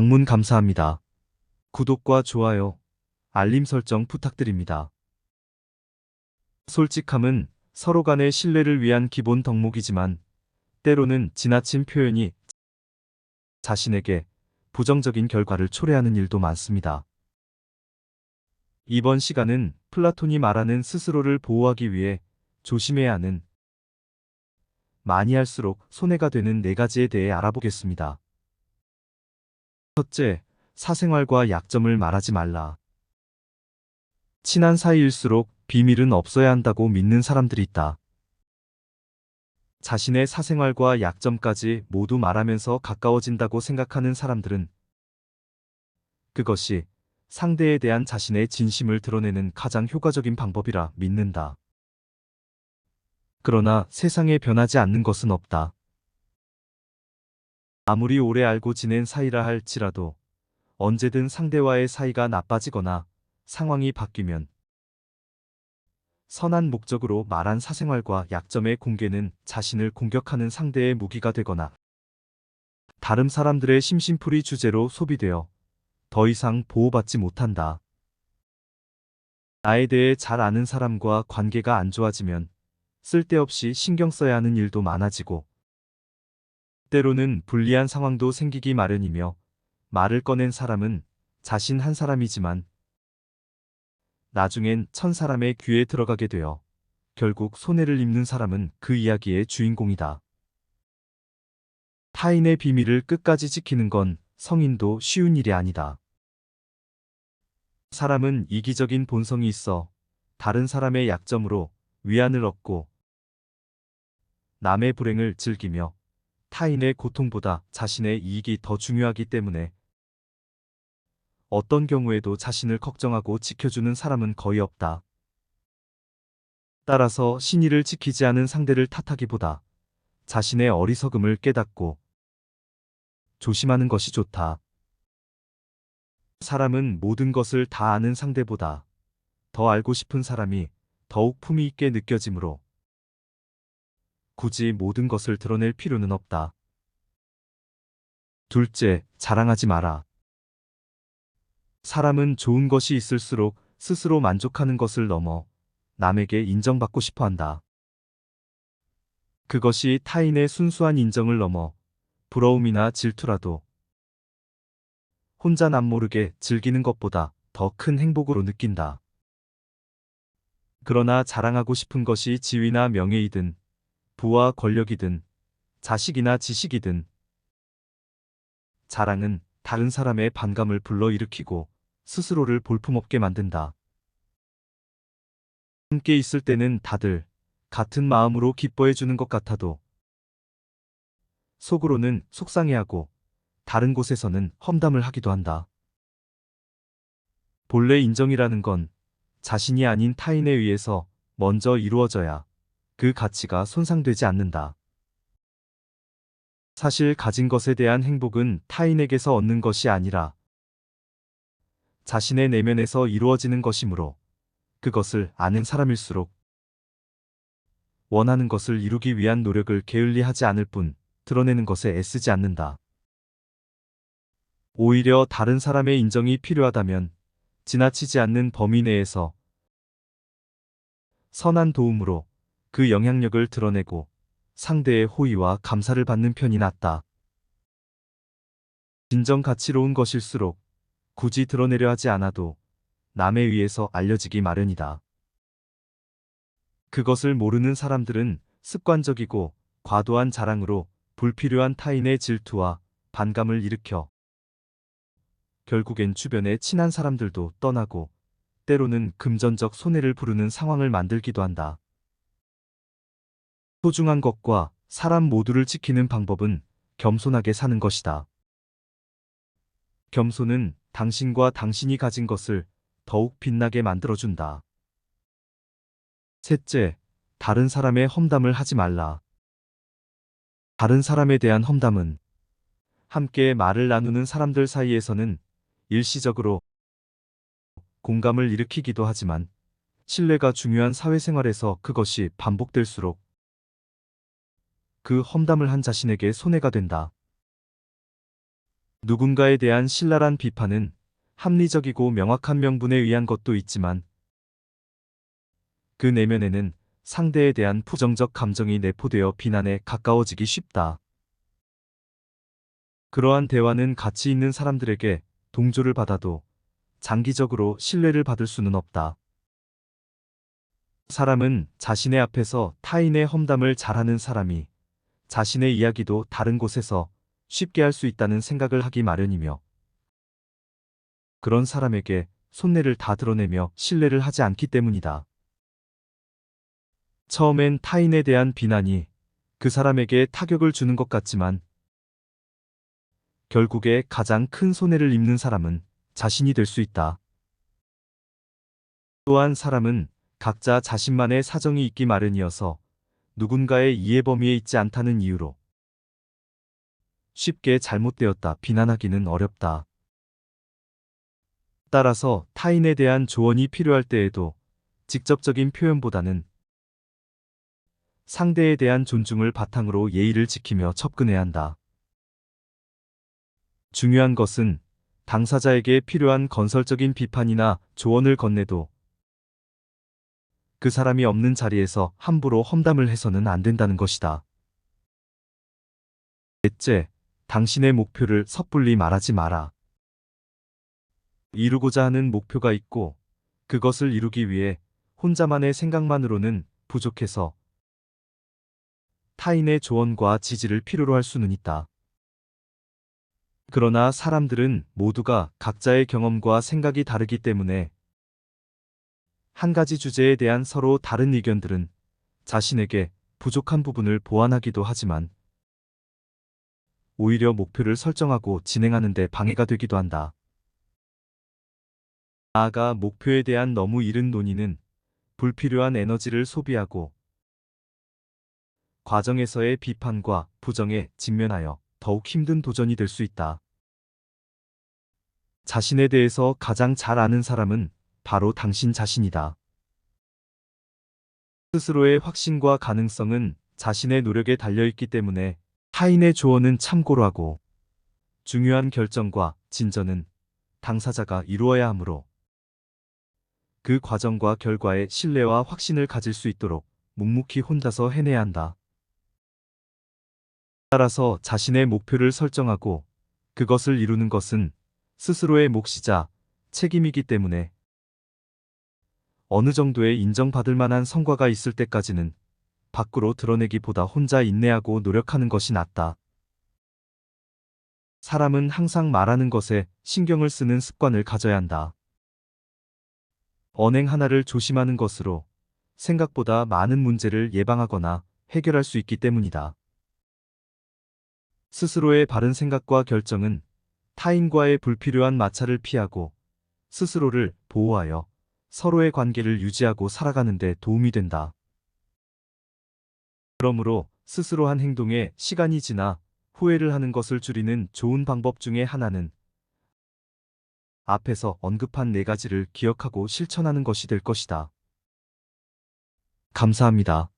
방문 감사합니다. 구독과 좋아요, 알림 설정 부탁드립니다. 솔직함은 서로 간의 신뢰를 위한 기본 덕목이지만 때로는 지나친 표현이 자신에게 부정적인 결과를 초래하는 일도 많습니다. 이번 시간은 플라톤이 말하는 스스로를 보호하기 위해 조심해야 하는 많이 할수록 손해가 되는 4가지에 대해 알아보겠습니다. 첫째, 사생활과 약점을 말하지 말라. 친한 사이일수록 비밀은 없어야 한다고 믿는 사람들이 있다. 자신의 사생활과 약점까지 모두 말하면서 가까워진다고 생각하는 사람들은 그것이 상대에 대한 자신의 진심을 드러내는 가장 효과적인 방법이라 믿는다. 그러나 세상에 변하지 않는 것은 없다. 아무리 오래 알고 지낸 사이라 할지라도 언제든 상대와의 사이가 나빠지거나 상황이 바뀌면 선한 목적으로 말한 사생활과 약점의 공개는 자신을 공격하는 상대의 무기가 되거나 다른 사람들의 심심풀이 주제로 소비되어 더 이상 보호받지 못한다. 나에 대해 잘 아는 사람과 관계가 안 좋아지면 쓸데없이 신경 써야 하는 일도 많아지고 때로는 불리한 상황도 생기기 마련이며 말을 꺼낸 사람은 자신 한 사람이지만 나중엔 1000사람의 귀에 들어가게 되어 결국 손해를 입는 사람은 그 이야기의 주인공이다. 타인의 비밀을 끝까지 지키는 건 성인도 쉬운 일이 아니다. 사람은 이기적인 본성이 있어 다른 사람의 약점으로 위안을 얻고 남의 불행을 즐기며 타인의 고통보다 자신의 이익이 더 중요하기 때문에 어떤 경우에도 자신을 걱정하고 지켜주는 사람은 거의 없다. 따라서 신의를 지키지 않은 상대를 탓하기보다 자신의 어리석음을 깨닫고 조심하는 것이 좋다. 사람은 모든 것을 다 아는 상대보다 더 알고 싶은 사람이 더욱 품위 있게 느껴지므로 굳이 모든 것을 드러낼 필요는 없다. 둘째, 자랑하지 마라. 사람은 좋은 것이 있을수록 스스로 만족하는 것을 넘어 남에게 인정받고 싶어 한다. 그것이 타인의 순수한 인정을 넘어 부러움이나 질투라도 혼자 남모르게 즐기는 것보다 더 큰 행복으로 느낀다. 그러나 자랑하고 싶은 것이 지위나 명예이든 부와 권력이든 자식이나 지식이든 자랑은 다른 사람의 반감을 불러일으키고 스스로를 볼품없게 만든다. 함께 있을 때는 다들 같은 마음으로 기뻐해 주는 것 같아도 속으로는 속상해하고 다른 곳에서는 험담을 하기도 한다. 본래 인정이라는 건 자신이 아닌 타인에 의해서 먼저 이루어져야 그 가치가 손상되지 않는다. 사실 가진 것에 대한 행복은 타인에게서 얻는 것이 아니라 자신의 내면에서 이루어지는 것이므로 그것을 아는 사람일수록 원하는 것을 이루기 위한 노력을 게을리하지 않을 뿐 드러내는 것에 애쓰지 않는다. 오히려 다른 사람의 인정이 필요하다면 지나치지 않는 범위 내에서 선한 도움으로 그 영향력을 드러내고 상대의 호의와 감사를 받는 편이 낫다. 진정 가치로운 것일수록 굳이 드러내려 하지 않아도 남에 의해서 알려지기 마련이다. 그것을 모르는 사람들은 습관적이고 과도한 자랑으로 불필요한 타인의 질투와 반감을 일으켜 결국엔 주변의 친한 사람들도 떠나고 때로는 금전적 손해를 부르는 상황을 만들기도 한다. 소중한 것과 사람 모두를 지키는 방법은 겸손하게 사는 것이다. 겸손은 당신과 당신이 가진 것을 더욱 빛나게 만들어준다. 셋째, 다른 사람의 험담을 하지 말라. 다른 사람에 대한 험담은 함께 말을 나누는 사람들 사이에서는 일시적으로 공감을 일으키기도 하지만 신뢰가 중요한 사회생활에서 그것이 반복될수록 그 험담을 한 자신에게 손해가 된다. 누군가에 대한 신랄한 비판은 합리적이고 명확한 명분에 의한 것도 있지만 그 내면에는 상대에 대한 부정적 감정이 내포되어 비난에 가까워지기 쉽다. 그러한 대화는 가치 있는 사람들에게 동조를 받아도 장기적으로 신뢰를 받을 수는 없다. 사람은 자신의 앞에서 타인의 험담을 잘하는 사람이 자신의 이야기도 다른 곳에서 쉽게 할 수 있다는 생각을 하기 마련이며 그런 사람에게 속내를 다 드러내며 신뢰를 하지 않기 때문이다. 처음엔 타인에 대한 비난이 그 사람에게 타격을 주는 것 같지만 결국에 가장 큰 손해를 입는 사람은 자신이 될 수 있다. 또한 사람은 각자 자신만의 사정이 있기 마련이어서 누군가의 이해 범위에 있지 않다는 이유로 쉽게 잘못되었다 비난하기는 어렵다. 따라서 타인에 대한 조언이 필요할 때에도 직접적인 표현보다는 상대에 대한 존중을 바탕으로 예의를 지키며 접근해야 한다. 중요한 것은 당사자에게 필요한 건설적인 비판이나 조언을 건네도 그 사람이 없는 자리에서 함부로 험담을 해서는 안 된다는 것이다. 넷째, 당신의 목표를 섣불리 말하지 마라. 이루고자 하는 목표가 있고 그것을 이루기 위해 혼자만의 생각만으로는 부족해서 타인의 조언과 지지를 필요로 할 수는 있다. 그러나 사람들은 모두가 각자의 경험과 생각이 다르기 때문에 한 가지 주제에 대한 서로 다른 의견들은 자신에게 부족한 부분을 보완하기도 하지만 오히려 목표를 설정하고 진행하는 데 방해가 되기도 한다. 나아가 목표에 대한 너무 이른 논의는 불필요한 에너지를 소비하고 과정에서의 비판과 부정에 직면하여 더욱 힘든 도전이 될 수 있다. 자신에 대해서 가장 잘 아는 사람은 바로 당신 자신이다. 스스로의 확신과 가능성은 자신의 노력에 달려있기 때문에 타인의 조언은 참고로 하고 중요한 결정과 진전은 당사자가 이루어야 하므로 그 과정과 결과에 신뢰와 확신을 가질 수 있도록 묵묵히 혼자서 해내야 한다. 따라서 자신의 목표를 설정하고 그것을 이루는 것은 스스로의 몫이자 책임이기 때문에 어느 정도의 인정받을 만한 성과가 있을 때까지는 밖으로 드러내기보다 혼자 인내하고 노력하는 것이 낫다. 사람은 항상 말하는 것에 신경을 쓰는 습관을 가져야 한다. 언행 하나를 조심하는 것으로 생각보다 많은 문제를 예방하거나 해결할 수 있기 때문이다. 스스로의 바른 생각과 결정은 타인과의 불필요한 마찰을 피하고 스스로를 보호하여 서로의 관계를 유지하고 살아가는 데 도움이 된다. 그러므로 스스로 한 행동에 시간이 지나 후회를 하는 것을 줄이는 좋은 방법 중에 하나는 앞에서 언급한 4가지를 기억하고 실천하는 것이 될 것이다. 감사합니다.